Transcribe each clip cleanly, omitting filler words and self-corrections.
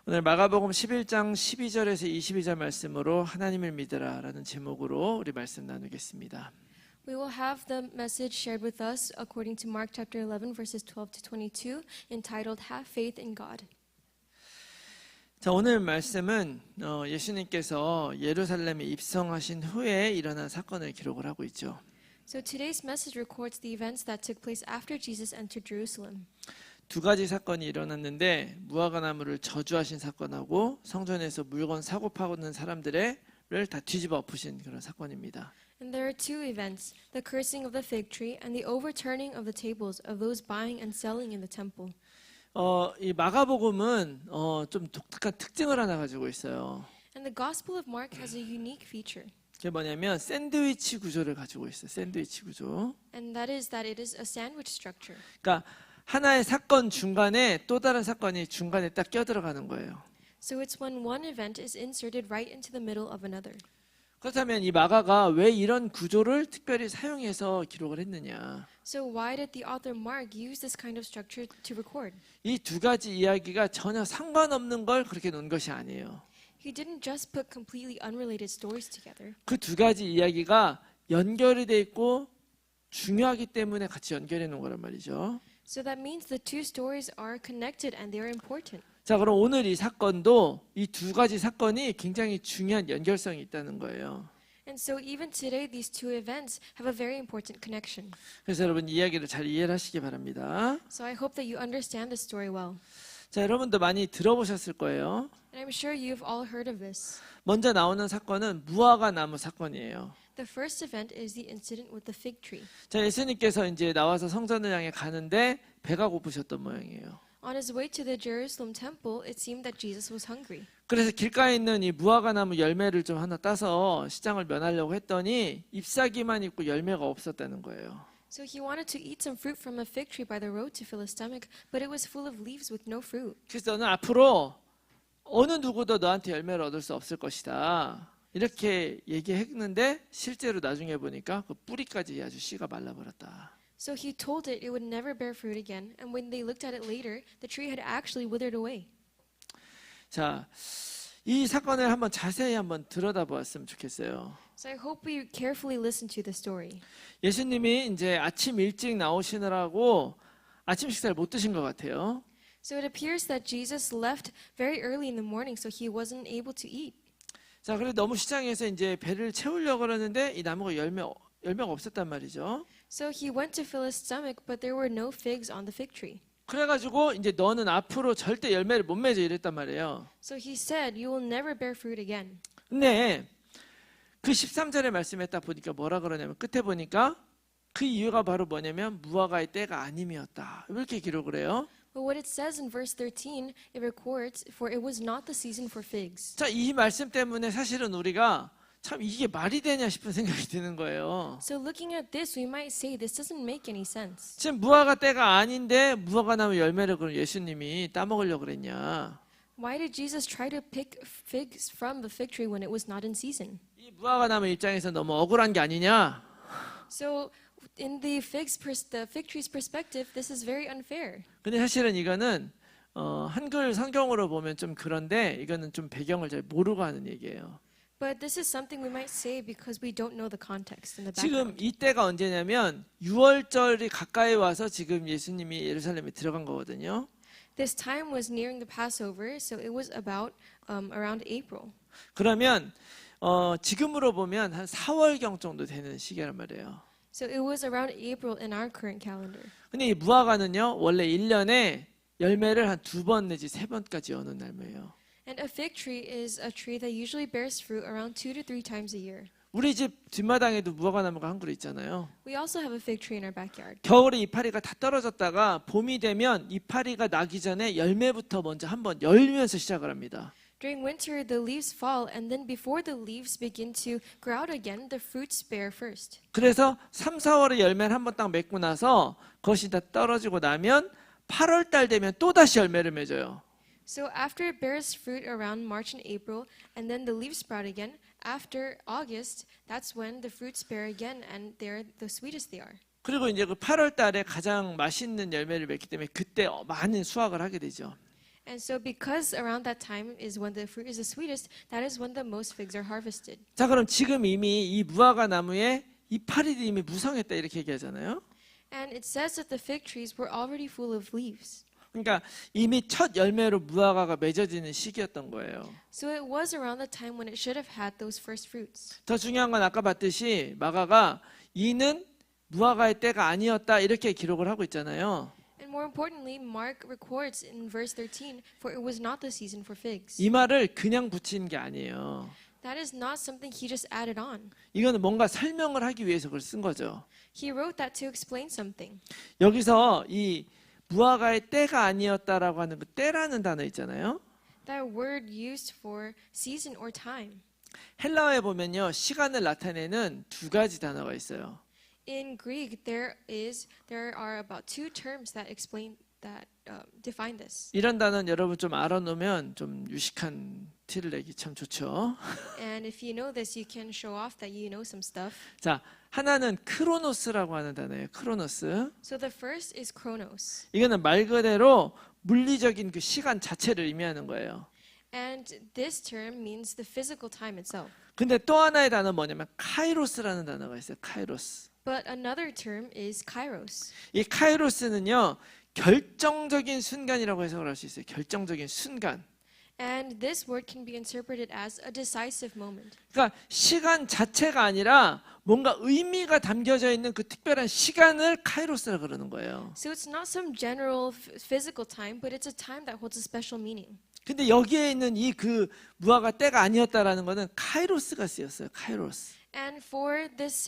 오늘 마가복음 11장 12절에서 22절 말씀으로 하나님을 믿으라 라는 제목으로 우리 말씀 나누겠습니다. We will have the message shared with us according to Mark chapter 11 verses 12 to 22 entitled Have Faith in God. 자, 오늘 말씀은 예수님께서 예루살렘에 입성하신 후에 일어난 사건을 기록을 하고 있죠. So today's message records the events that took place after Jesus entered Jerusalem. 두 가지 사건이 일어났는데 무화과 나무를 저주하신 사건하고 성전에서 물건 사고 파는 사람들을 다 뒤집어 엎으신 그런 사건입니다. And there are two events, the cursing of the fig tree and the overturning of the tables of those buying and selling in the temple. 이 마가복음은 좀 독특한 특징을 하나 가지고 있어요. And the Gospel of Mark has a unique feature. 그게 뭐냐면 샌드위치 구조를 가지고 있어요. 샌드위치 구조. And that it is a sandwich structure. 그러니까 하나의 사건 중간에 또 다른 사건이 중간에 딱 껴들어가는 거예요. So it's when one event is inserted right into the middle of another. 그렇다면 이 마가가 왜 이런 구조를 특별히 사용해서 기록을 했느냐? So why did the author Mark use this kind of structure to record? 이 두 가지 이야기가 전혀 상관없는 걸 그렇게 놓은 것이 아니에요. He didn't just put completely unrelated stories together. 그 두 가지 이야기가 연결이 돼 있고 중요하기 때문에 같이 연결해 놓은 거란 말이죠. So that means the two stories are connected and they are important. 자, 그럼 오늘 이 사건도 이 두 가지 사건이 굉장히 중요한 연결성이 있다는 거예요. And so even today these two events have a very important connection. 그래서 여러분 이야기를 잘 이해를 하시기 바랍니다. So I hope that you understand the story well. 자, 여러분도 많이 들어보셨을 거예요. And I'm sure you've all heard of this. 먼저 나오는 사건은 무화과 나무 사건이에요. The first event is the incident with the fig tree. 자, 예수님께서 이제 나와서 성전을 향해 가는데 배가 고프셨던 모양이에요. On his way to the Jerusalem temple, it seemed that Jesus was hungry. 그래서 길가에 있는 이 무화과 나무 열매를 좀 하나 따서 시장을 면하려고 했더니 잎사귀만 있고 열매가 없었다는 거예요. So he wanted to eat some fruit from a fig tree by the road to fill his stomach, but it was full of leaves with no fruit. 그래서 너는 앞으로 어느 누구도 너한테 열매를 얻을 수 없을 것이다. 이렇게 얘기했는데 실제로 나중에 보니까 그 뿌리까지 아주 씨가 말라버렸다. So he told it would never bear fruit again, and when they looked at it later, the tree had actually withered away. 자, 이 사건을 한번 자세히 한번 들여다보았으면 좋겠어요. So I hope we carefully listen to the story. 예수님이 이제 아침 일찍 나오시느라고 아침 식사를 못 드신 것 같아요. So it appears that Jesus left very early in the morning, so he wasn't able to eat. 자, 그래서 너무 시장에서 이제 배를 채우려고 그러는데 이 나무가 열매가 없었단 말이죠. So he went to fill his stomach, but there were no figs on the fig tree. 그래가지고 이제 너는 앞으로 절대 열매를 못 맺어 이랬단 말이에요. So he said, "You will never bear fruit again." 근데 그 13절의 말씀에 딱 보니까 뭐라 그러냐면 끝에 보니까 그 이유가 바로 뭐냐면 무화과의 때가 아님이었다. 이렇게 기록을 해요. But what it says in verse 13, it records, "For it was not the season for figs." 자, 이 말씀 때문에 사실은 우리가 참 이게 말이 되냐 싶은 생각이 드는 거예요. So looking at this, we might say this doesn't make any sense. 지금 무화과 때가 아닌데 무화과 나무 열매를 그럼 예수님이 따먹으려고 그랬냐? Why did Jesus try to pick figs from the fig tree when it was not in season? 이 무화과 나무 입장에서 너무 억울한 게 아니냐? So in the fig tree's perspective, this is very unfair. 근데 사실은 이거는 한글 성경으로 보면 좀 그런데 이거는 좀 배경을 잘 모르고 하는 얘기예요. But this is something we might say because we don't know the context in the 지금 background. 이때가 언제냐면 6월절이 가까이 와서 지금 예수님이 예루살렘에 들어간 거거든요. This time was nearing the Passover, so it was about around April. 그러면 지금으로 보면 한 4월경 정도 되는 시기란 말이에요. So it was around April in our current calendar. 근데 이 무화과는요 원래 1년에 열매를 한 2번 내지 3번까지 여는 열매예요. And a fig tree is a tree that usually bears fruit around 2 to 3 times a year. 우리 집 뒷마당에도 무화과 나무가 한 그루 있잖아요. We also have a fig tree in our backyard. 겨울에 이파리가 다 떨어졌다가 봄이 되면 이파리가 나기 전에 열매부터 먼저 한번 열면서 시작을 합니다. During winter, the leaves fall, and then before the leaves begin to grow out again, the fruits bear first. 그래서 3, 4월에 열매를 한번 딱 맺고 나서 그것이 다 떨어지고 나면 8월 달 되면 또다시 열매를 맺어요. So after it bears fruit around March and April, and then the leaves sprout again, after August, that's when the fruits bear again, and they're the sweetest they are. 그리고 이제 그 8월 달에 가장 맛있는 열매를 맺기 때문에 그때 많은 수확을 하게 되죠. And so because around that time is when the fruit is the sweetest, that is when the most figs are harvested. 자, 그럼 지금 이미 이 무화과 나무에 이파리도 이미 무성했다 이렇게 얘기하잖아요. And it says that the fig trees were already full of leaves. 그러니까 이미 첫 열매로 무화과가 맺어지는 시기였던 거예요. So it was around the time when it should have had those first fruits. 더 중요한 건 아까 봤듯이 마가가 이는 무화과의 때가 아니었다 이렇게 기록을 하고 있잖아요. And more importantly, Mark records in verse 13, for it was not the season for figs. 이 말을 그냥 붙인 게 아니에요. That is not something he just added on. 이거는 뭔가 설명을 하기 위해서 그걸 쓴 거죠. He wrote that to explain something. 여기서 이 무화과의 때가 아니었다라고 하는 그 때라는 단어 있잖아요. That word used for season or time. 헬라어에 보면요. 시간을 나타내는 두 가지 단어가 있어요. In Greek, there are about two terms that explain that define this. 이런 단어는 여러분 좀 알아놓으면 좀 유식한 티를 내기 참 좋죠. And if you know this, you can show off that you know some stuff. 자, 하나는 크로노스라고 하는 단어예요. 크로노스. So the first is chronos. 이거는 말 그대로 물리적인 그 시간 자체를 의미하는 거예요. And this term means the physical time itself. 근데 또 하나의 단어는 뭐냐면 카이로스라는 단어가 있어요. 카이로스. But another term is kairos. 이 카이로스는요. 결정적인 순간이라고 해석을 할 수 있어요. 결정적인 순간. And this word can be interpreted as a decisive moment. 그러니까 시간 자체가 아니라 뭔가 의미가 담겨져 있는 그 특별한 시간을 카이로스라 그러는 거예요. So it's not some general physical time, but it's a time that holds a special meaning. 근데 여기에 있는 이 그 무화과 때가 아니었다라는 거는 카이로스가 쓰였어요. 카이로스. And for this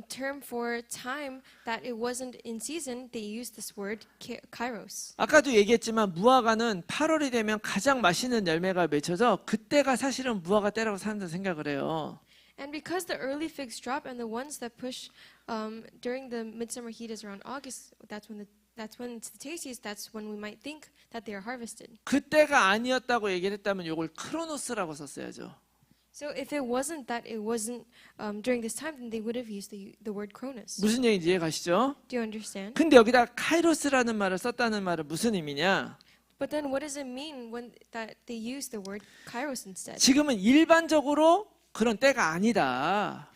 term for time that it wasn't in season, they used this word kairos. 아까도 얘기했지만 무화과는 8월이 되면 가장 맛있는 열매가 맺혀서 그때가 사실은 무화과 때라고 사람들은 생각을 해요. And because the early figs drop and the ones that push during the midsummer heat is around August, that's when it's the tastiest. That's when we might think that they are harvested. 그때가 아니었다고 얘기를 했다면 이걸 크로노스라고 썼어야죠. So if it wasn't during this time, then they would have used the word chronos. 무슨 얘기인지 이해 가시죠? Do you understand? 근데 여기다 카이로스라는 말을 썼다는 말은 무슨 의미냐? But then what does it mean when that they use the word kairos instead? 지금은 일반적으로 그런 때가 아니다.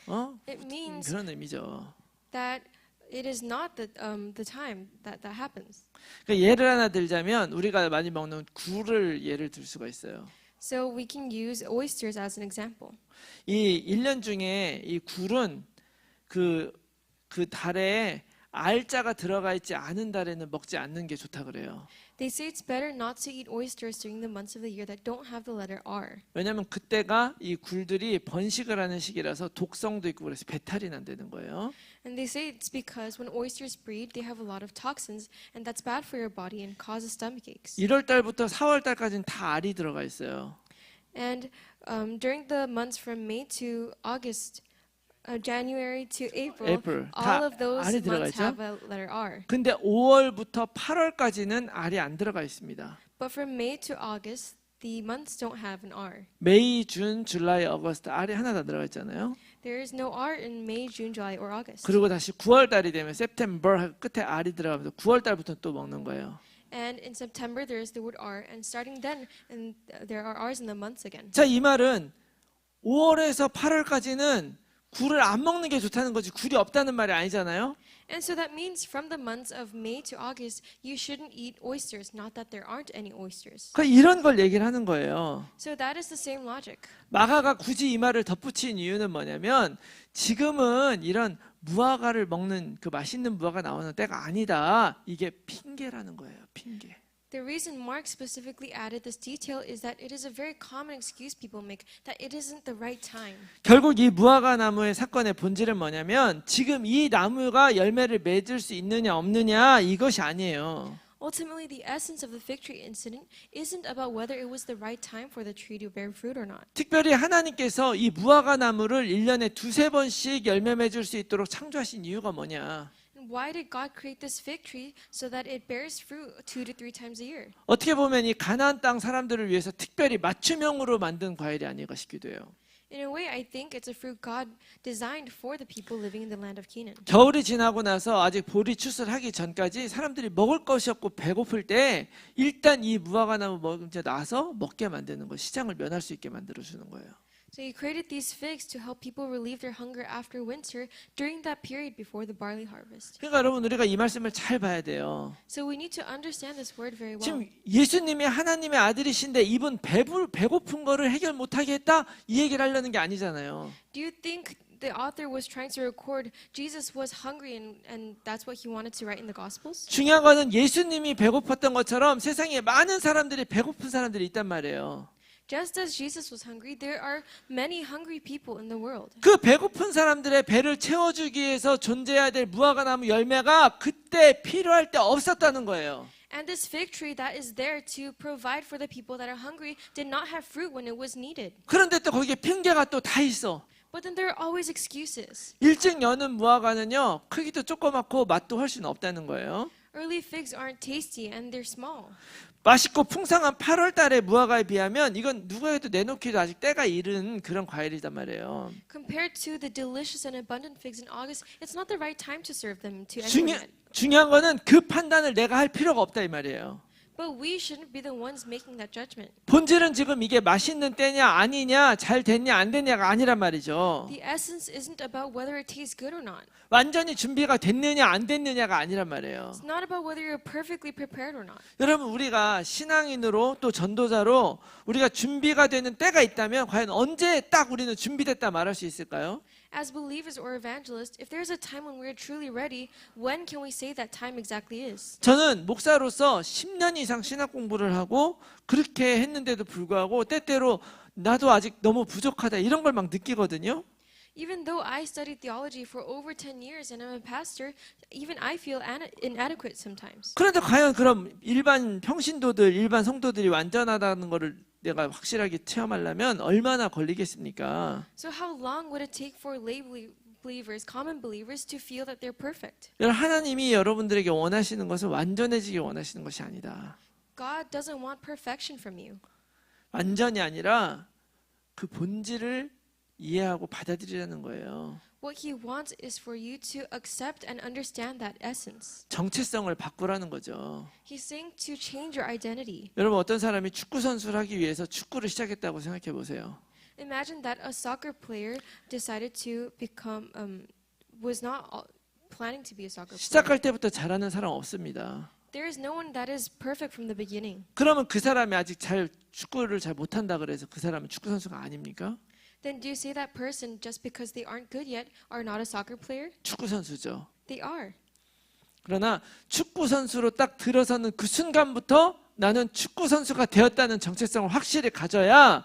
It means 그런 의미죠. that it is not the time that happens. 그러니까 예를 하나 들자면 우리가 많이 먹는 굴을 예를 들 수가 있어요. So we can use oysters as an example. 이 1년 중에 이 굴은 그 달에 알자가 들어가 있지 않은 달에는 먹지 않는 게 좋다 그래요. They say it's better not to eat oysters during the months of the year that don't have the letter R. 왜냐하면 그때가 이 굴들이 번식을 하는 시기라서 독성도 있고 그래서 배탈이 난다는 거예요. And they say it's because when oysters breed, they have a lot of toxins, and that's bad for your body and causes stomach aches. 1월 달부터 4월 달까지는 다 알이 들어가 있어요. And during the months from May to August, January to April, all of those 알이 들어가 months 있죠? have a letter R. 근데 5월부터 8월까지는 알이 안 들어가 있습니다. But from May to August, the months don't have an R. 메이, 준, 줄라이, 어거스트 알이 하나도 안 들어가 있잖아요. There is no R in May, June, July, or August. 그리고 다시 9월 달이 되면 September 끝에 알이 들어가면서 9월 달부터 또 먹는 거예요. And in September, there is the word R, and starting then, and there are R's in the months again. 자, 이 말은 5월에서 8월까지는 굴을 안 먹는 게 좋다는 거지 굴이 없다는 말이 아니잖아요. And so that means from the months of May to August, you shouldn't eat oysters, not that there aren't any oysters. 이런 걸 얘기를 하는 거예요. So that is the same logic. 마가가 굳이 이 말을 덧붙인 이유는 뭐냐면 지금은 이런 무화과를 먹는 그 맛있는 무화과 나오는 때가 아니다. 이게 핑계라는 거예요. 핑계. The reason Mark specifically added this detail is that it is a very common excuse people make that it isn't the right time. 결국 이 무화과 나무의 사건의 본질은 뭐냐면 지금 이 나무가 열매를 맺을 수 있느냐 없느냐 이것이 아니에요. Ultimately, the essence of the fig tree incident isn't about whether it was the right time for the tree to bear fruit or not. 특별히 하나님께서 이 무화과 나무를 1년에 두세 번씩 열매 맺을 수 있도록 창조하신 이유가 뭐냐? And why did God create this fig tree so that it bears fruit 2 to 3 times a year? 어떻게 보면 이 가나안 땅 사람들을 위해서 특별히 맞춤형으로 만든 과일이 아닌가 싶기도 해요. In a way, I think it's a fruit God designed for the people living in the land of Canaan. 겨울이 지나고 나서 아직 볼이 출설하기 전까지 사람들이 먹을 것이 없고 배고플 때 일단 이 무화과나무 먼저 나서 먹게 만드는 거, 시장을 면할 수 있게 만들어 주는 거예요. So he created these figs to help people relieve their hunger after winter during that period before the barley harvest. 그러니까 여러분 우리가 이 말씀을 잘 봐야 돼요. So we need to understand this word very well. 지금 예수님이 하나님의 아들이신데 이분 배고픈 거를 해결 못하게 했다? 이 얘기를 하려는 게 아니잖아요. Do you think the author was trying to record Jesus was hungry and that's what he wanted to write in the Gospels? 중요한 거는 예수님이 배고팠던 것처럼 세상에 많은 사람들이 배고픈 사람들이 있단 말이에요. Just as Jesus was hungry, there are many hungry people in the world. 그 배고픈 사람들의 배를 채워주기 위해서 존재해야 될 무화과나무 열매가 그때 필요할 때 없었다는 거예요. And this fig tree that is there to provide for the people that are hungry did not have fruit when it was needed. 그런데 또 거기에 핑계가 또 다 있어. But then there are always excuses. 일찍 여는 무화과는요, 크기도 조그맣고 맛도 훨씬 없다는 거예요. Early figs aren't tasty and they're small. 맛있고 풍성한 8월 달의 무화과에 비하면 이건 누가 해도 내놓기도 아직 때가 이른 그런 과일이단 말이에요. Compared to the delicious and abundant figs in August, it's not the right time to serve them to anyone yet. 중요한 거는 그 판단을 내가 할 필요가 없다 이 말이에요. But we shouldn't be the ones making that judgment. 본질은 지금 이게 맛있는 때냐 아니냐 잘 됐냐 안 됐냐가 아니란 말이죠. The essence isn't about whether it tastes good or not. 완전히 준비가 됐느냐 안 됐느냐가 아니란 말이에요. It's not about whether you're perfectly prepared or not. 여러분 우리가 신앙인으로 또 전도자로 우리가 준비가 되는 때가 있다면 과연 언제 딱 우리는 준비됐다 말할 수 있을까요? As believers or evangelists, if there's a time when we're truly ready, when can we say that time exactly is? 저는 목사로서 10년 이상 신학 공부를 하고 그렇게 했는데도 불구하고 때때로 나도 아직 너무 부족하다 이런 걸 막 느끼거든요. Even though I studied theology for over 10 years and I'm a pastor, even I feel inadequate sometimes. 그런데 과연 그럼 일반 평신도들, 일반 성도들이 완전하다는 거를 내가 확실하게 체험하려면 얼마나 걸리겠습니까? So how long would it take for lay believers, common believers, to feel that they're perfect? 여러분 하나님이 여러분들에게 원하시는 것은 완전해지기 원하시는 것이 아니다. God doesn't want perfection from you. 완전이 아니라 그 본질을 이해하고 받아들이라는 거예요. What he wants is for you to accept and understand that essence. 정체성을 바꾸라는 거죠. He's saying to change your identity. 여러분 어떤 사람이 축구 선수를 하기 위해서 축구를 시작했다고 생각해 보세요. Imagine that a soccer player decided to become, was not planning to be a soccer player. 시작할 때부터 잘하는 사람 없습니다. There is no one that is perfect from the beginning. 그러면 그 사람이 아직 축구를 잘 못한다 그래서 그 사람은 축구 선수가 아닙니까? Then do you say that person, just because they aren't good yet, are not a soccer player? 축구 선수죠. They are. 그러나 축구 선수로 딱 들어서는 그 순간부터 나는 축구 선수가 되었다는 정체성을 확실히 가져야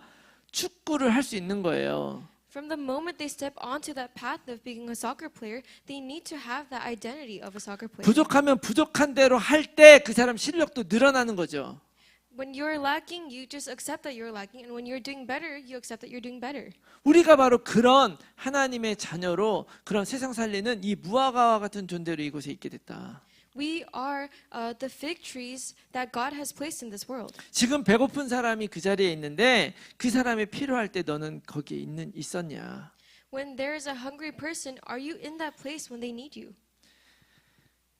축구를 할 수 있는 거예요. From the moment they step onto that path of being a soccer player, they need to have that identity of a soccer player. 부족하면 부족한 대로 할 때 그 사람 실력도 늘어나는 거죠. When you're lacking, you just accept that you're lacking, and when you're doing better, you accept that you're doing better. 우리가 바로 그런 하나님의 자녀로 그런 세상 살리는 이 무화과와 같은 존재로 이곳에 있게 됐다. We are the fig trees that God has placed in this world. 지금 배고픈 사람이 그 자리에 있는데 그 사람이 필요할 때 너는 거기에 있었냐? When there is a hungry person, are you in that place when they need you?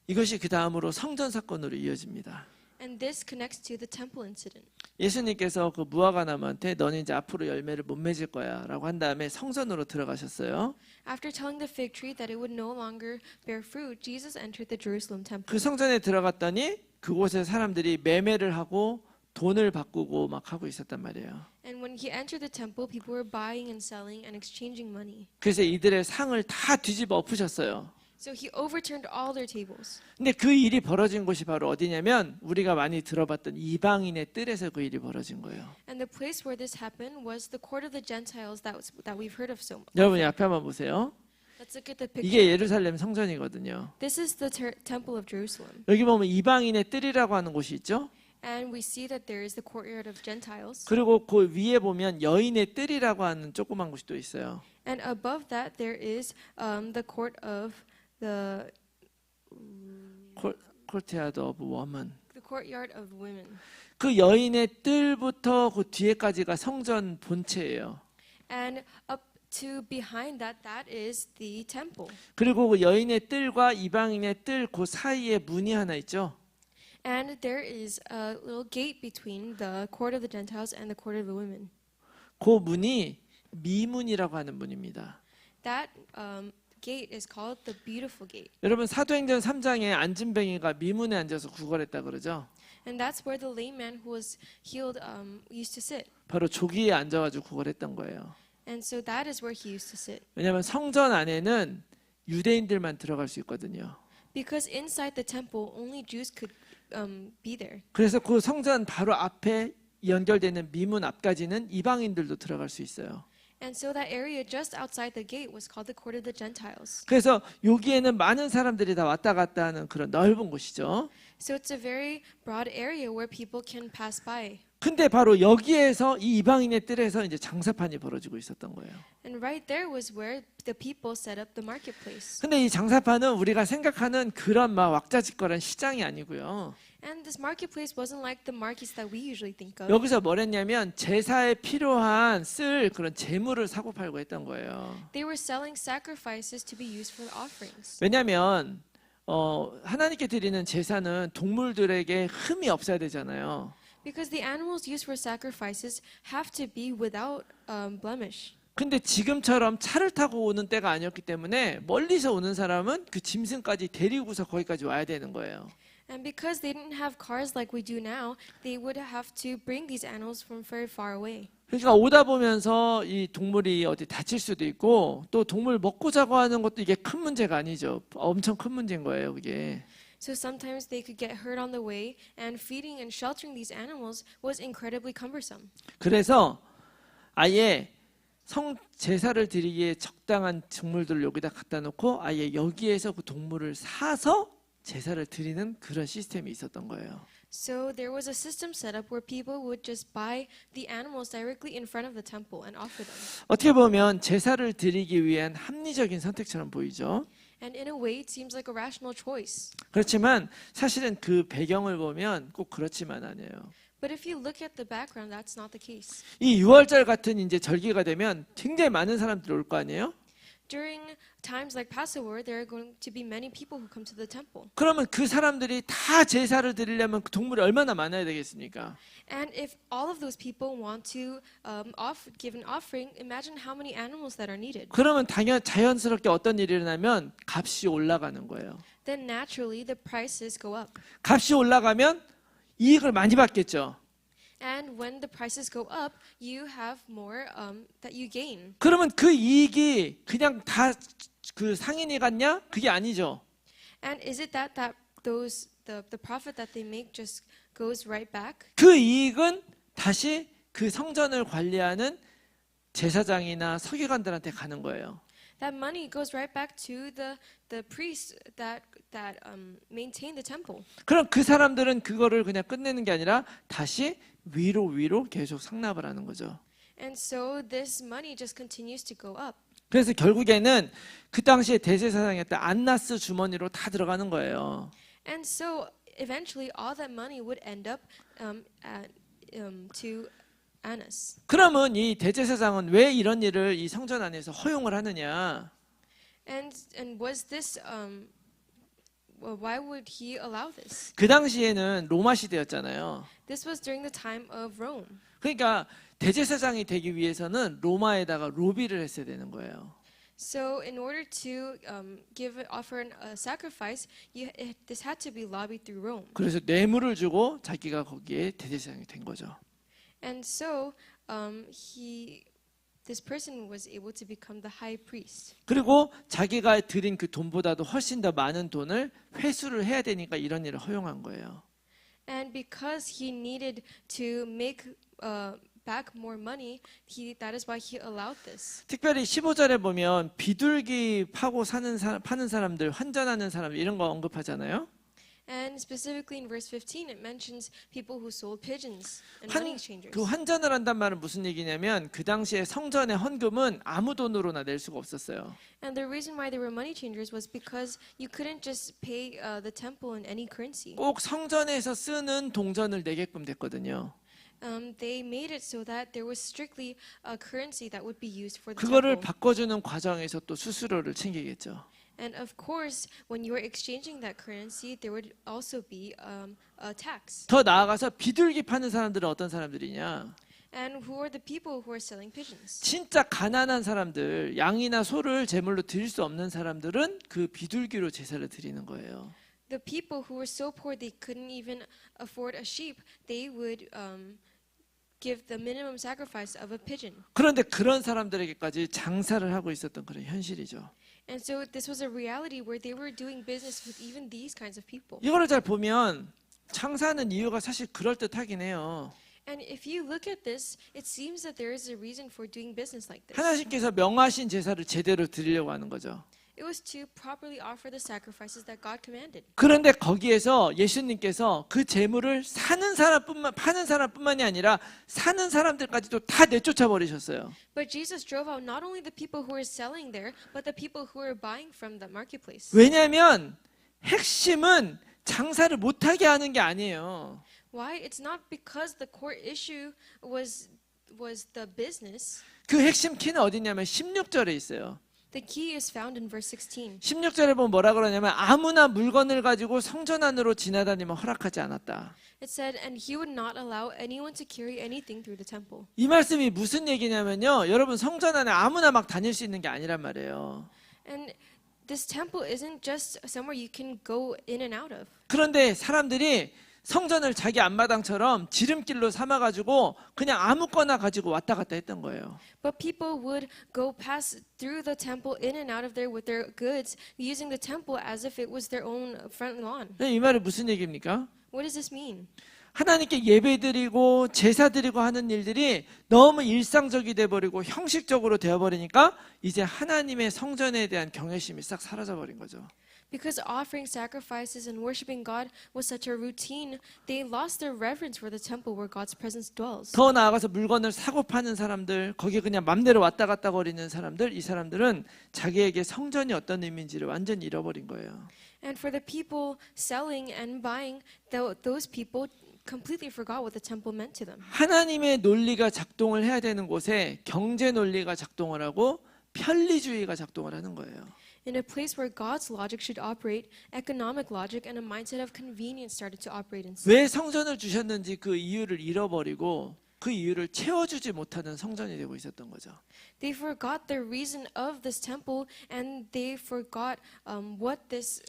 이것이 그 다음으로 성전 사건으로 이어집니다. And this connects to the temple incident. 예수님께서 그 무화과나무한테 너는 이제 앞으로 열매를 못 맺을 거야라고 한 다음에 성전으로 들어가셨어요. After telling the fig tree that it would no longer bear fruit, Jesus entered the Jerusalem temple. 그 성전에 들어갔더니 그곳에 사람들이 매매를 하고 돈을 바꾸고 막 하고 있었단 말이에요. And when he entered the temple, people were buying and selling and exchanging money. 그래서 이들의 상을 다 뒤집어 엎으셨어요. So he overturned all their tables. 근데 그 일이 벌어진 곳이 바로 어디냐면 우리가 많이 들어봤던 이방인의 뜰에서 그 일이 벌어진 거예요. And the place where this happened was the court of the Gentiles that we've heard of so much. 여러분 앞에 한번 보세요. Let's look at the picture. 이게 예루살렘 성전이거든요. This is the temple of Jerusalem. 여기 보면 이방인의 뜰이라고 하는 곳이 있죠. And we see that there is the courtyard of Gentiles. 그리고 그 위에 보면 여인의 뜰이라고 하는 조그만 곳이 또 있어요. And above that there is the court of the 코르티아드 오브 워먼. courtyard of women. 그 여인의 뜰부터 그 뒤에까지가 성전 본체예요. and up to behind that, that is the temple. 그리고 그 여인의 뜰과 이방인의 뜰 그 사이에 문이 하나 있죠. And there is a little gate between the court of the Gentiles and the court of the women. 그 문이 미문이라고 하는 문입니다. That gate is called the beautiful gate. 여러분 사도행전 3장에 안진뱅이가 미문에 앉아서 구걸했다 그러죠. And that's where the lame man who was healed used to sit. 바로 조기에 앉아가지고 구걸했던 거예요. And so that is where he used to sit. 왜냐하면 성전 안에는 유대인들만 들어갈 수 있거든요. Because inside the temple, only Jews could be there. 그래서 그 성전 바로 앞에 연결되는 미문 앞까지는 이방인들도 들어갈 수 있어요. And so that area just outside the gate was called the court of the Gentiles. 그래서 여기에는 많은 사람들이 다 왔다 갔다 하는 그런 넓은 곳이죠. So it's a very broad area where people can pass by. 근데 바로 여기에서 이 이방인의 뜰에서 이제 장사판이 벌어지고 있었던 거예요. And right there was where the people set up the marketplace. 근데 이 장사판은 우리가 생각하는 그런 막 왁자지껄한 시장이 아니고요. And this marketplace wasn't like the markets that we usually think of. 여기서 뭘 했냐면 제사에 필요한 쓸 그런 재물을 사고 팔고 했던 거예요. They were selling sacrifices to be used for the offerings. 왜냐하면 하나님께 드리는 제사는 동물들에게 흠이 없어야 되잖아요. Because the animals used for sacrifices have to be without blemish. 근데 지금처럼 차를 타고 오는 때가 아니었기 때문에 멀리서 오는 사람은 그 짐승까지 데리고서 거기까지 와야 되는 거예요. And because they didn't have cars like we do now, they would have to bring these animals from very far away. 그러니까 오다 보면서 이 동물이 어디 다칠 수도 있고 또 동물 먹고 자고 하는 것도 이게 큰 문제가 아니죠. 엄청 큰 문제인 거예요, 그게. So sometimes they could get hurt on the way, and feeding and sheltering these animals was incredibly cumbersome. 그래서 아예 성 제사를 드리기에 적당한 동물들을 여기다 갖다 놓고 아예 여기에서 그 동물을 사서 제사를 드리는 그런 시스템이 있었던 거예요. So there was a system set up where people would just buy the animals directly in front of the temple and offer them. 어떻게 보면 제사를 드리기 위한 합리적인 선택처럼 보이죠. And in a way, it seems like a rational choice. 그렇지만 사실은 그 배경을 보면 꼭 그렇지만 않아요. But if you look at the background, that's not the case. 이 유월절 같은 이제 절기가 되면 굉장히 많은 사람들이 올 거 아니에요? During times like Passover, there are going to be many people who come to the temple. 그러면 그 사람들이 다 제사를 드리려면 그 동물이 얼마나 많아야 되겠습니까? And if all of those people want to give an offering, imagine how many animals that are needed. 그러면 자연스럽게 어떤 일이 일어나면 값이 올라가는 거예요. Then naturally, the prices go up. 값이 올라가면 이익을 많이 받겠죠. And when the prices go up, you have more that you gain. 그러면 그 이익이 그냥 다 그 상인이 갔냐? 그게 아니죠. And is it that the profit that they make just goes right back? 그 이익은 다시 그 성전을 관리하는 제사장이나 서기관들한테 가는 거예요. That money goes right back to the priests that maintain the temple. 그럼 그 사람들은 그거를 그냥 끝내는 게 아니라 다시 위로 계속 상납을 하는 거죠. And so this money just continues to go up. 그래서 결국에는 그 당시에 대제사장이었던 안나스 주머니로 다 들어가는 거예요. And so eventually all that money would end up to Annas. 그러면 이 대제사장은 왜 이런 일을 이 성전 안에서 허용을 하느냐? And was this well, why would he allow this? 그 당시에는 로마 시대였잖아요. This was during the time of Rome. 그러니까 대제사장이 되기 위해서는 로마에다가 로비를 했어야 되는 거예요. So in order to offer a sacrifice, this had to be lobbied through Rome. 그래서 뇌물을 주고 자기가 거기에 대제사장이 된 거죠. And so this person was able to become the high priest. 그리고 자기가 드린 그 돈보다도 훨씬 더 많은 돈을 회수를 해야 되니까 이런 일을 허용한 거예요. And because he needed to make back more money, that is why he allowed this. 특별히 15절에 보면 비둘기 파고 파는 사람들, 환전하는 사람 이런 거 언급하잖아요. And specifically in verse 15, it mentions people who sold pigeons and money exchangers. 그 환전을 한단 말은 무슨 얘기냐면 그 당시에 성전의 헌금은 아무 돈으로나 낼 수가 없었어요. And the reason why they were money changers was because you couldn't just pay the temple in any currency. 꼭 성전에서 쓰는 동전을 내게끔 됐거든요. they made it so that there was strictly a currency that would be used for the 그거를 temple. 바꿔주는 과정에서 또 수수료를 챙기겠죠. And of course, when you were exchanging that currency, there would also be a tax. 더 나아가서 비둘기 파는 사람들은 어떤 사람들이냐? And who are the people who are selling pigeons? 진짜 가난한 사람들, 양이나 소를 제물로 드릴 수 없는 사람들은 그 비둘기로 제사를 드리는 거예요. The people who were so poor they couldn't even afford a sheep, they would give the minimum sacrifice of a pigeon. 그런데 그런 사람들에게까지 장사를 하고 있었던 그런 현실이죠. And so this was a reality where they were doing business with even these kinds of people. 이거를 잘 보면 장사하는 이유가 사실 그럴듯하긴 해요. And if you look at this, it seems that there is a reason for doing business like this. 하나님께서 명하신 제사를 제대로 드리려고 하는 거죠. It was to properly offer the sacrifices that God commanded. 그런데 거기에서 예수님께서 그 제물을 파는 사람뿐만이 아니라 사는 사람들까지도 다 내쫓아 버리셨어요. But Jesus drove out not only the people who were selling there, but the people who were buying from the marketplace. 왜냐하면 핵심은 장사를 못하게 하는 게 아니에요. Why? It's not because the core issue was the business. 그 핵심 키는 어디냐면 16절에 있어요. The key is found in verse 16. 16절에 보면 뭐라 그러냐면 아무나 물건을 가지고 성전 안으로 지나다니면 허락하지 않았다. It said, and he would not allow anyone to carry anything through the temple. 이 말씀이 무슨 얘기냐면요. 여러분 성전 안에 아무나 막 다닐 수 있는 게 아니란 말이에요. And this temple isn't just somewhere you can go in and out of. 그런데 사람들이 성전을 자기 앞마당처럼 지름길로 삼아가지고 그냥 아무거나 가지고 왔다 갔다 했던 거예요. But people would go pass through the temple in and out of there with their goods, using the temple as if it was their own front lawn. 이 말이 무슨 얘기입니까? What does this mean? 하나님께 예배드리고 제사드리고 하는 일들이 너무 일상적이 돼버리고 형식적으로 되어버리니까 이제 하나님의 성전에 대한 경외심이 싹 사라져버린 거죠. Because offering sacrifices and worshiping God was such a routine, they lost their reverence for the temple where God's presence dwells. 더 나아가서 물건을 사고 파는 사람들, 거기에 그냥 맘대로 왔다 갔다 거리는 사람들, 이 사람들은 자기에게 성전이 어떤 의미인지를 완전히 잃어버린 거예요. And for the people selling and buying, those people completely forgot what the temple meant to them. 하나님의 논리가 작동을 해야 되는 곳에 경제 논리가 작동을 하고 편리주의가 작동을 하는 거예요. In a place where God's logic should operate, economic logic and a mindset of convenience started to operate instead. 왜 성전을 주셨는지 그 이유를 잃어버리고 그 이유를 채워주지 못하는 성전이 되고 있었던 거죠. They forgot the reason of this temple, and they forgot what this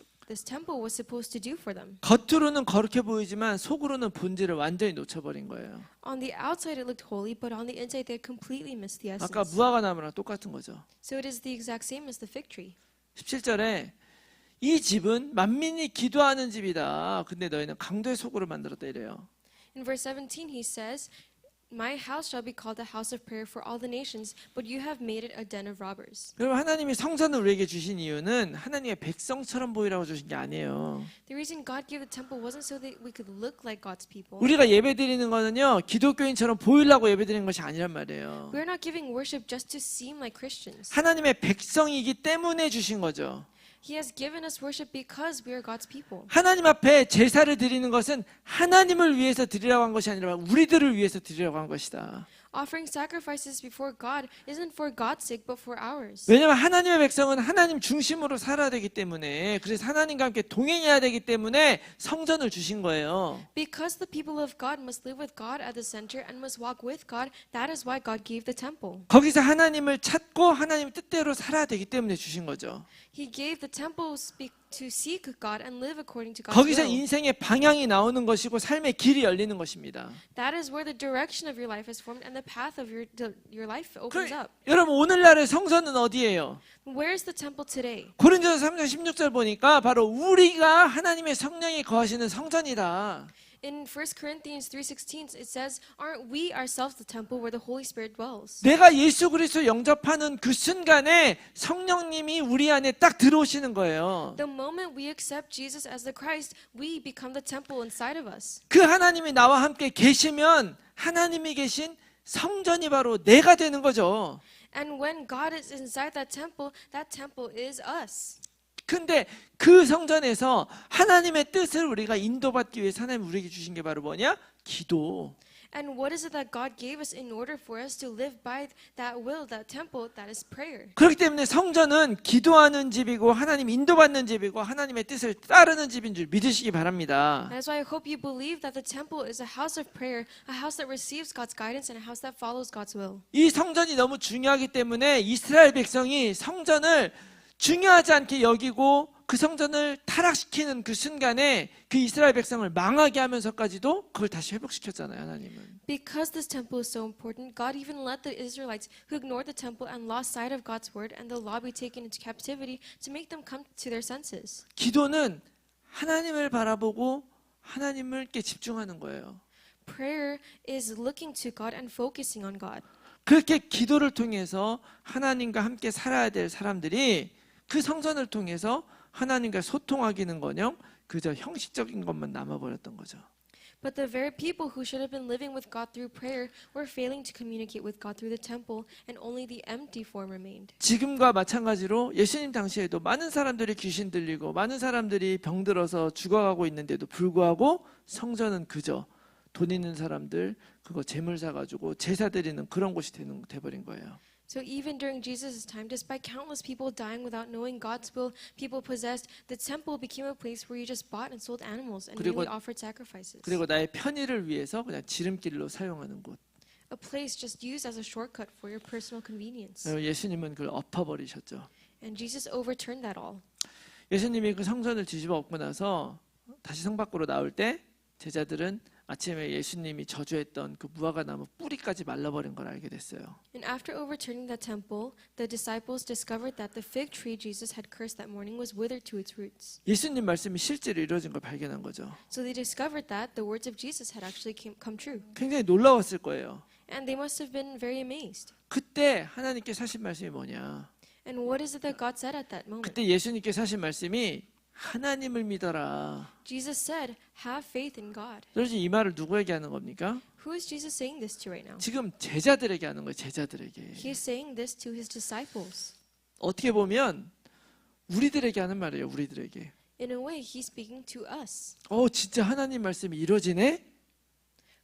temple was supposed to do for them. 겉으로는 거룩해 보이지만 속으로는 본질을 완전히 놓쳐버린 거예요. On the outside it looked holy, but on the inside they completely missed the 아까 essence. 무화과나무랑 똑같은 거죠. So it is the exact same as the fig tree. 17절에 이 집은 만민이 기도하는 집이다. 근데 너희는 강도의 속으로 만들었다 이래요. In verse 17 he says, My house shall be called a house of prayer for all the nations, but you have made it a den of robbers. 여러분 하나님이 성전을 우리에게 주신 이유는 하나님의 백성처럼 보이라고 주신 게 아니에요. The reason God gave the temple wasn't so that we could look like God's people. 우리가 예배드리는 거는요. 기독교인처럼 보이려고 예배드리는 것이 아니란 말이에요. We're not giving worship just to seem like Christians. 하나님의 백성이기 때문에 주신 거죠. He has given us worship because we are God's people. 하나님 앞에 제사를 드리는 것은 하나님을 위해서 드리라고 한 것이 아니라 우리들을 위해서 드리라고 한 것이다. Offering sacrifices before God isn't for God's sake but for ours. 왜냐하면 하나님의 백성은 하나님 중심으로 살아야 되기 때문에 그래서 하나님과 함께 동행해야 되기 때문에 성전을 주신 거예요. Because the people of God must live with God at the center and must walk with God, that is why God gave the temple. 거기서 하나님을 찾고 하나님의 뜻대로 살아야 되기 때문에 주신 거죠. He gave the temple to seek God and live according to God's 거기서 will. 인생의 방향이 나오는 것이고 삶의 길이 열리는 것입니다. That is where the direction of your life is formed and the path of your life opens up. 여러분 오늘날의 성전은 어디예요? Where is the temple today? 고린도서 3장 16절 보니까 바로 우리가 하나님의 성령이 거하시는 성전이다. In 1 Corinthians 3:16 it says, aren't we ourselves the temple where the Holy Spirit dwells? 내가 예수 그리스도 영접하는 그 순간에 성령님이 우리 안에 딱 들어오시는 거예요. The moment we accept Jesus as the Christ, we become the temple inside of us. 그 하나님이 나와 함께 계시면 하나님이 계신 성전이 바로 내가 되는 거죠. And when God is inside that temple is us. 근데 그 성전에서 하나님의 뜻을 우리가 인도받기 위해서 하나님 우리에게 주신 게 바로 뭐냐? 기도. And what is it that God gave us in order for us to live by that will, that temple, that is prayer? 그렇기 때문에 성전은 기도하는 집이고 하나님 인도받는 집이고 하나님의 뜻을 따르는 집인 줄 믿으시기 바랍니다. And that's why I hope you believe that the temple is a house of prayer, a house that receives God's guidance and a house that follows God's will. 이 성전이 너무 중요하기 때문에 이스라엘 백성이 성전을 중요하지 않게 여기고 그 성전을 타락시키는 그 순간에 그 이스라엘 백성을 망하게 하면서까지도 그걸 다시 회복시켰잖아요, 하나님은. Because this temple is so important, God even let the Israelites who ignored the temple and lost sight of God's word and the law be taken into captivity to make them come to their senses. 기도는 하나님을 바라보고 하나님께 집중하는 거예요. Prayer is looking to God and focusing on God. 그렇게 기도를 통해서 하나님과 함께 살아야 될 사람들이 그 성전을 통해서 하나님과 소통하기는커녕 그저 형식적인 것만 남아버렸던 거죠. But the very people who should have been living with God through prayer were failing to communicate with God through the temple, and only the empty form remained. 지금과 마찬가지로 예수님 당시에도 많은 사람들이 귀신 들리고 많은 사람들이 병들어서 죽어가고 있는데도 불구하고 성전은 그저 돈 있는 사람들 그거 재물 사가지고 제사 드리는 그런 곳이 돼버린 거예요. So even during Jesus' time, despite countless people dying without knowing God's will, people possessed, the temple became a place where you just bought and sold animals and 그리고- merely offered sacrifices. 그리고 나의 편의를 위해서 그냥 지름길로 사용하는 곳. A place just used as a shortcut for your personal convenience. 예수님은 그걸 엎어버리셨죠. And Jesus overturned that all. 예수님이 그 성전을 뒤집어 엎고 나서 다시 성 밖으로 나올 때 제자들은 아침에 예수님이 저주했던 그 무화과 나무 뿌리까지 말라버린 걸 알게 됐어요. And after overturning the temple, the disciples discovered that the fig tree Jesus had cursed that morning was withered to its roots. 예수님 말씀이 실제로 이루어진 걸 발견한 거죠. So they discovered that the words of Jesus had actually come true. 굉장히 놀라웠을 거예요. And they must have been very amazed. 그때 하나님께 하신 말씀이 뭐냐? And what is it that God said at that moment? 그때 예수님께 하신 말씀이 하나님을 믿어라. Jesus said, have faith in God. 그래서 이 말을 누구에게 하는 겁니까? Who is Jesus saying this to right now? 지금 제자들에게 하는 거예요. 제자들에게. He is saying this to his disciples. 어떻게 보면 우리들에게 하는 말이에요. 우리들에게. In a way, he's speaking to us. 진짜 하나님 말씀이 이루어지네?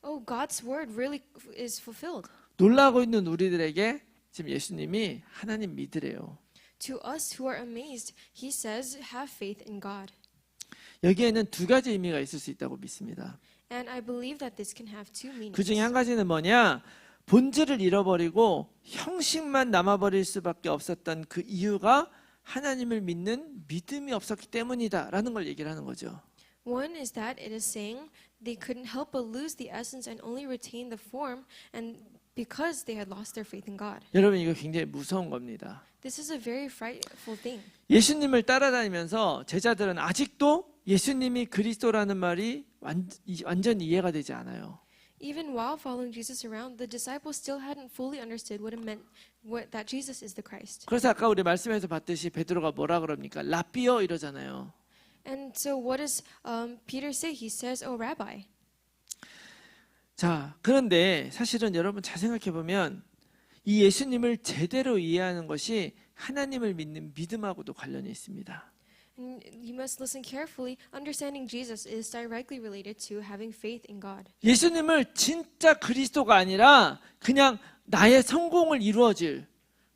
Oh, God's word really is fulfilled. 놀라고 있는 우리들에게 지금 예수님이 하나님 믿으래요. To us who are amazed, he says, have faith in God. 여기에는 두 가지 의미가 있을 수 있다고 믿습니다. And I believe that this can have two meanings. 그 중에 한 가지는 뭐냐? 본질을 잃어버리고 형식만 남아버릴 수밖에 없었던 그 이유가 하나님을 믿는 믿음이 없었기 때문이다라는 걸 얘기를 하는 거죠. One is that it is saying they couldn't help but lose the essence and only retain the form, and because they had lost their faith in God. 여러분 이거 굉장히 무서운 겁니다. This is a very frightful thing. 예수님을 따라다니면서 제자들은 아직도 예수님이 그리스도라는 말이 완전히 이해가 되지 않아요. Even while following Jesus around, the disciples still hadn't fully understood what it meant that Jesus is the Christ. 그래서 아까 우리 말씀에서 봤듯이 베드로가 뭐라 그럽니까? 라비어 이러잖아요. And so what does Peter say? He says, "Oh, Rabbi." 자, 그런데 사실은 여러분 잘 생각해 보면 이 예수님을 제대로 이해하는 것이 하나님을 믿는 믿음하고도 관련이 있습니다. And you must listen carefully. Understanding Jesus is directly related to having faith in God. 예수님을 진짜 그리스도가 아니라 그냥 나의 성공을 이루어질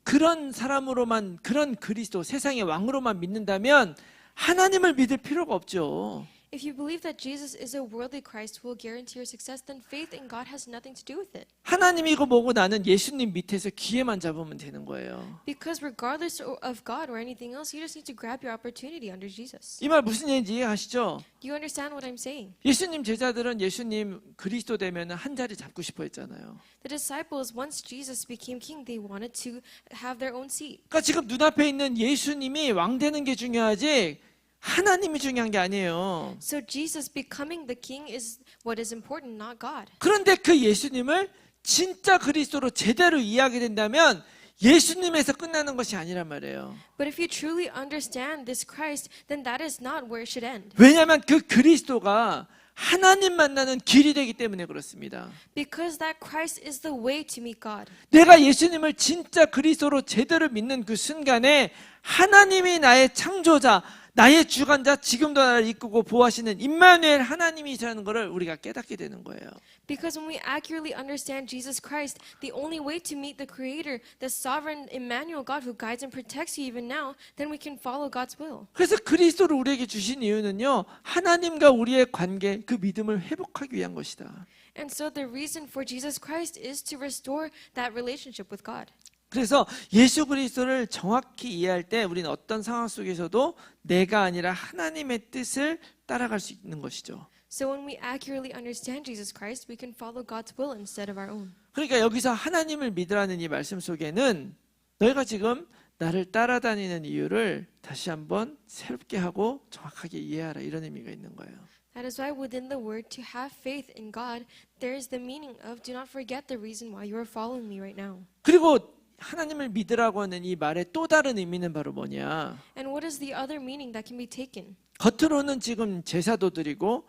그런 사람으로만, 그런 그리스도, 세상의 왕으로만 믿는다면 하나님을 믿을 필요가 없죠. If you believe that Jesus is a worldly Christ who will guarantee your success, then faith in God has nothing to do with it. 하나님이고 뭐고 나는 예수님 밑에서 기회만 잡으면 되는 거예요. Because regardless of God or anything else, you just need to grab your opportunity under Jesus. 이 말 무슨 얘기인지 이해하시죠? Do you understand what I'm saying? 예수님 제자들은 예수님 그리스도 되면 한 자리 잡고 싶어 했잖아요. The disciples, once Jesus became king, they wanted to have their own seat. 그러니까 지금 눈앞에 있는 예수님이 왕 되는 게 중요하지 하나님이 중요한 게 아니에요. So Jesus becoming the king is what is important, not God. 그런데 그 예수님을 진짜 그리스도로 제대로 이해하게 된다면 예수님에서 끝나는 것이 아니란 말이에요. But if you truly understand this Christ, then that is not where it should end. 왜냐하면 그 그리스도가 하나님 만나는 길이 되기 때문에 그렇습니다. Because that Christ is the way to meet God. 내가 예수님을 진짜 그리스도로 제대로 믿는 그 순간에 하나님이 나의 창조자, 나의 주관자, 지금도 나를 이끄고 보호하시는 임마누엘 하나님이시라는 것을 우리가 깨닫게 되는 거예요. Because when we accurately understand Jesus Christ, the only way to meet the Creator, the sovereign Emmanuel God who guides and protects you even now, then we can follow God's will. 그래서 그리스도를 우리에게 주신 이유는요, 하나님과 우리의 관계, 그 믿음을 회복하기 위한 것이다. And so the reason for Jesus Christ is to restore that relationship with God. 그래서 예수 그리스도를 정확히 이해할 때 우리는 어떤 상황 속에서도 내가 아니라 하나님의 뜻을 따라갈 수 있는 것이죠. So when we accurately understand Jesus Christ, we can follow God's will instead of our own. 그러니까 여기서 하나님을 믿으라는 이 말씀 속에는 너희가 지금 나를 따라다니는 이유를 다시 한번 새롭게 하고 정확하게 이해하라, 이런 의미가 있는 거예요. That is why within the word to have faith in God, there is the meaning of do not forget the reason why you are following me right now. 그리고 하나님을 믿으라고 하는 이 말의 또 다른 의미는 바로 뭐냐? And what is the other meaning that can be taken? 겉으로는 지금 제사도 드리고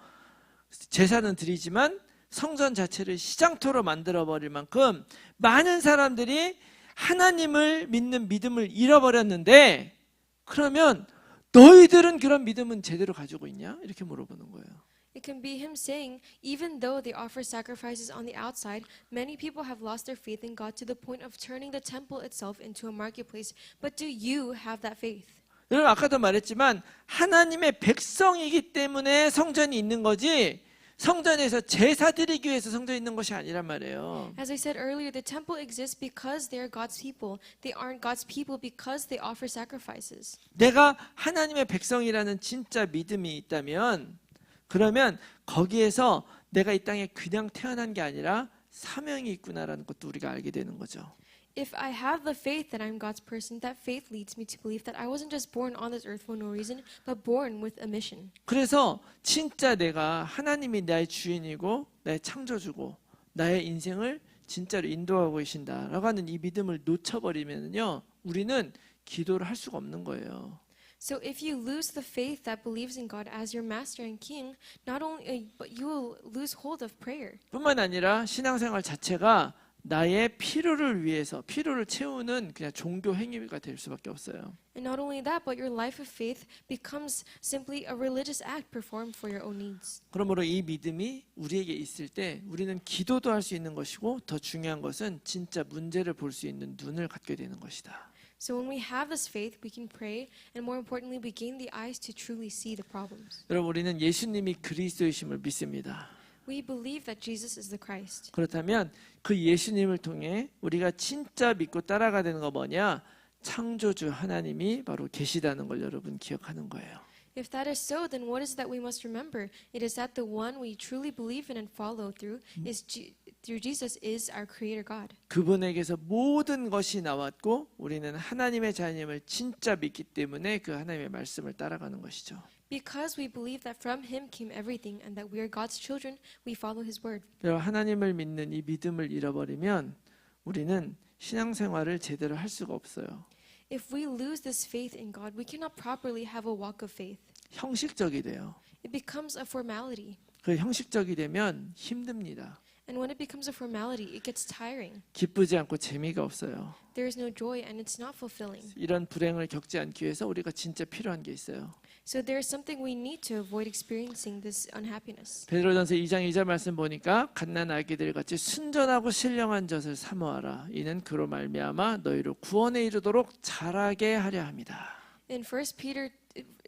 제사는 드리지만 성전 자체를 시장터로 만들어 버릴 만큼 많은 사람들이 하나님을 믿는 믿음을 잃어버렸는데, 그러면 너희들은 그런 믿음은 제대로 가지고 있냐? 이렇게 물어보는 거예요. It can be him saying, even though they offer sacrifices on the outside, many people have lost their faith in God to the point of turning the temple itself into a marketplace. But do you have that faith? 여러분, 아까도 말했지만 하나님의 백성이기 때문에 성전이 있는 거지, 성전에서 제사 드리기 위해서 성전이 있는 것이 아니란 말이에요. As I said earlier, the temple exists because they are God's people. They aren't God's people because they offer sacrifices. 내가 하나님의 백성이라는 진짜 믿음이 있다면, 그러면 거기에서 내가 이 땅에 그냥 태어난 게 아니라 사명이 있구나라는 것도 우리가 알게 되는 거죠. If I have the faith that I'm God's person, that faith leads me to believe that I wasn't just born on this earth for no reason, but born with a mission. 그래서 진짜 내가 하나님이 나의 주인이고 나의 창조주고 나의 인생을 진짜로 인도하고 계신다라고 하는 이 믿음을 놓쳐버리면요, 우리는 기도를 할 수가 없는 거예요. So if you lose the faith that believes in God as your master and king, not only but you will lose hold of prayer. 뿐만 아니라 신앙생활 자체가 나의 필요를 위해서 필요를 채우는 그냥 종교 행위가 될 수밖에 없어요. And not only that, but your life of faith becomes simply a religious act performed for your own needs. 그러므로 이 믿음이 우리에게 있을 때 우리는 기도도 할 수 있는 것이고, 더 중요한 것은 진짜 문제를 볼 수 있는 눈을 갖게 되는 것이다. So when we have this faith, we can pray, and more importantly, we gain the eyes to truly see the problems. 여러분, 우리는 예수님이 그리스도이심을 믿습니다. We believe that Jesus is the Christ. 그렇다면 그 예수님을 통해 우리가 진짜 믿고 따라가야 되는 거 뭐냐? 창조주 하나님이 바로 계시다는 걸 여러분 기억하는 거예요. If that is so, then what is it that we must remember? It is that the one we truly believe in and follow through through Jesus is our Creator God. 그분에게서 모든 것이 나왔고 우리는 하나님의 자녀임을 진짜 믿기 때문에 그 하나님의 말씀을 따라가는 것이죠. Because we believe that from Him came everything and that we are God's children, we follow His word. 여러분, 하나님을 믿는 이 믿음을 잃어버리면 우리는 신앙생활을 제대로 할 수가 없어요. If we lose this faith in God, we cannot properly have a walk of faith. 형식적이 돼요. It becomes a formality. 그 형식적이 되면 힘듭니다. And when it becomes a formality, it gets tiring. 기쁘지 않고 재미가 없어요. There is no joy and it's not fulfilling. 이런 불행을 겪지 않기 위해서 우리가 진짜 필요한 게 있어요. So there is something we need to avoid experiencing this unhappiness. 베드로전서 2장 2절 말씀 보니까 갓난 아기들 같이 순전하고 신령한 젖을 사모하라. 이는 그로 말미암아 너희를 구원에 이르도록 자라게 하려 합니다. In 1 Peter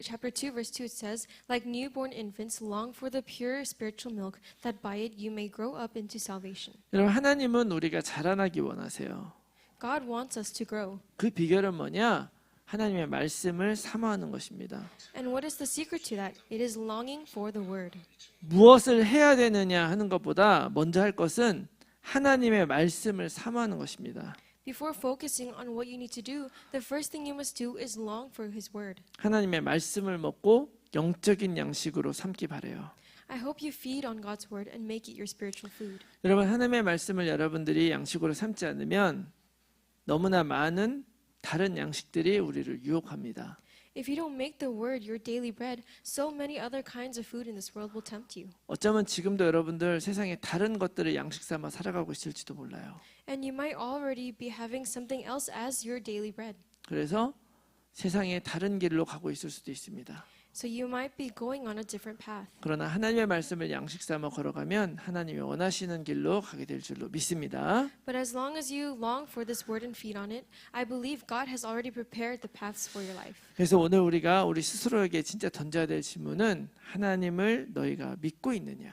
chapter 2 verse 2 it says, like newborn infants long for the pure spiritual milk that by it you may grow up into salvation. 여러분, 하나님은 우리가 자라나기 원하세요. God wants us to grow. 그 비결은 뭐냐? 하나님의 말씀을 사모하는 것입니다. And what is the secret to that? It is longing for the word. 무엇을 해야 되느냐 하는 것보다 먼저 할 것은 하나님의 말씀을 사모하는 것입니다. Before focusing on what you need to do, the first thing you must do is long for His word. 하나님의 말씀을 먹고 영적인 양식으로 삼기 바래요. I hope you feed on God's word and make it your spiritual food. 여러분, 하나님의 말씀을 여러분들이 양식으로 삼지 않으면 너무나 많은 다른 양식들이 우리를 유혹합니다. If you don't make the word your daily bread, so many other kinds of food in this world will tempt you. 어쩌면 지금도 여러분들 세상에 다른 것들을 양식 삼아 살아가고 있을지도 몰라요. And you might already be having something else as your daily bread. 그래서 세상의 다른 길로 가고 있을 수도 있습니다. So you might be going on a different path. 그러나 하나님의 말씀을 양식 삼아 걸어가면 하나님이 원하시는 길로 가게 될 줄로 믿습니다. But as long as you long for this word and feed on it, I believe God has already prepared the paths for your life. 그래서 오늘 우리가 우리 스스로에게 진짜 던져야 될 질문은 하나님을 너희가 믿고 있느냐?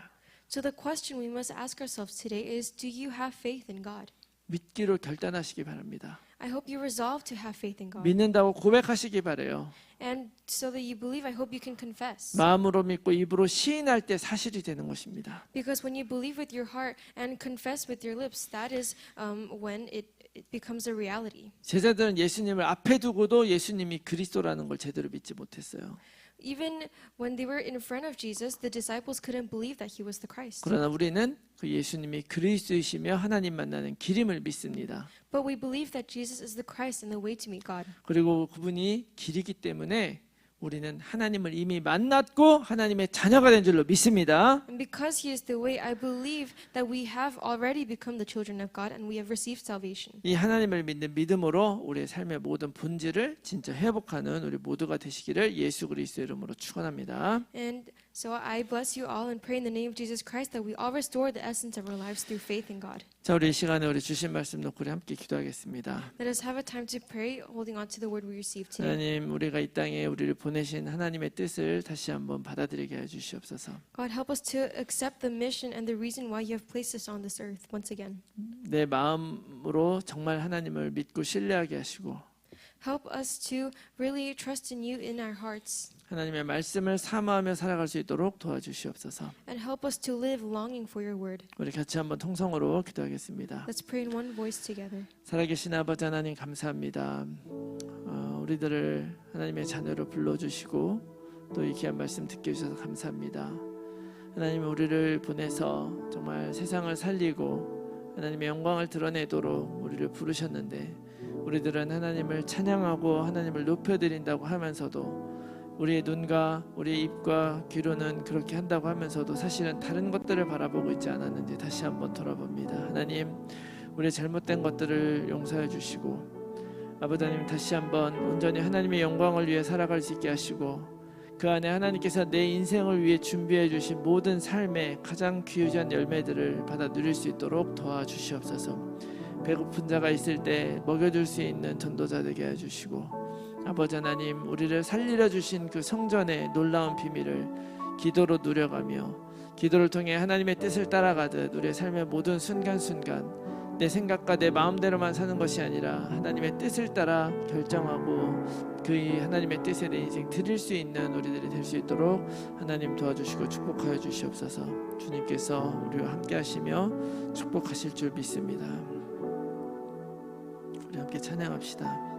So the question we must ask ourselves today is, do you have faith in God? 믿기로 결단하시기 바랍니다. I hope you resolve to have faith in God. 믿는다고 고백하시기 바래요. And so that you believe, I hope you can confess. 마음으로 믿고 입으로 시인할 때 사실이 되는 것입니다. Because when you believe with your heart and confess with your lips, that is when it becomes a reality. 제자들은 예수님을 앞에 두고도 예수님이 그리스도라는 걸 제대로 믿지 못했어요. Even when they were in front of Jesus, the disciples couldn't believe that he was the Christ. 그러나 우리는 그 예수님이 그리스도이시며 하나님 만나는 길임을 믿습니다. But we believe that Jesus is the Christ and the way to meet God. 그리고 그분이 길이기 때문에 우리는 하나님을 이미 만났고 하나님의 자녀가 된 줄로 믿습니다. And because he is the way, I believe that we have already become the children of God and we have received salvation. 이 하나님을 믿는 믿음으로 우리의 삶의 모든 본질을 진짜 회복하는 우리 모두가 되시기를 예수 그리스도의 이름으로 축원합니다. And so I bless you all and pray in the name of Jesus Christ that we all restore the essence of our lives through faith in God. 자, 우리 이 시간에 우리 주신 말씀 놓고 우리 함께 기도하겠습니다. Let us have a time to pray, holding on to the word we received today. 하나님, 우리가 이 땅에 우리를 보내신 하나님의 뜻을 다시 한번 받아들이게 해 주시옵소서. God, help us to accept the mission and the reason why you have placed us on this earth once again. 내 마음으로 정말 하나님을 믿고 신뢰하게 하시고 Help us to really trust in you in our hearts. 하나님의 말씀을 사모하며 살아갈 수 있도록 도와주시옵소서. And help us to live longing for your word. 우리 같이 한번 통성으로 기도하겠습니다. Let's pray in one voice together. 살아계신 아버지 하나님 감사합니다. 우리들을 하나님의 자녀로 불러주시고 또 이 귀한 말씀 듣게 해주셔서 감사합니다. 하나님 우리를 보내서 정말 세상을 살리고 하나님의 영광을 드러내도록 우리를 부르셨는데 우리들은 하나님을 찬양하고 하나님을 높여드린다고 하면서도 우리의 눈과 우리의 입과 귀로는 그렇게 한다고 하면서도 사실은 다른 것들을 바라보고 있지 않았는지 다시 한번 돌아봅니다. 하나님 우리의 잘못된 것들을 용서해 주시고 아버지 하나님 다시 한번 온전히 하나님의 영광을 위해 살아갈 수 있게 하시고 그 안에 하나님께서 내 인생을 위해 준비해 주신 모든 삶의 가장 귀한 열매들을 받아 누릴 수 있도록 도와주시옵소서. 배고픈 자가 있을 때 먹여줄 수 있는 전도자 되게 해주시고 아버지 하나님 우리를 살리려 주신 그 성전의 놀라운 비밀을 기도로 누려가며 기도를 통해 하나님의 뜻을 따라가듯 우리의 삶의 모든 순간순간 내 생각과 내 마음대로만 사는 것이 아니라 하나님의 뜻을 따라 결정하고 그 하나님의 뜻에 내 인생 드릴 수 있는 우리들이 될 수 있도록 하나님 도와주시고 축복하여 주시옵소서. 주님께서 우리와 함께 하시며 축복하실 줄 믿습니다. 우리 함께 찬양합시다.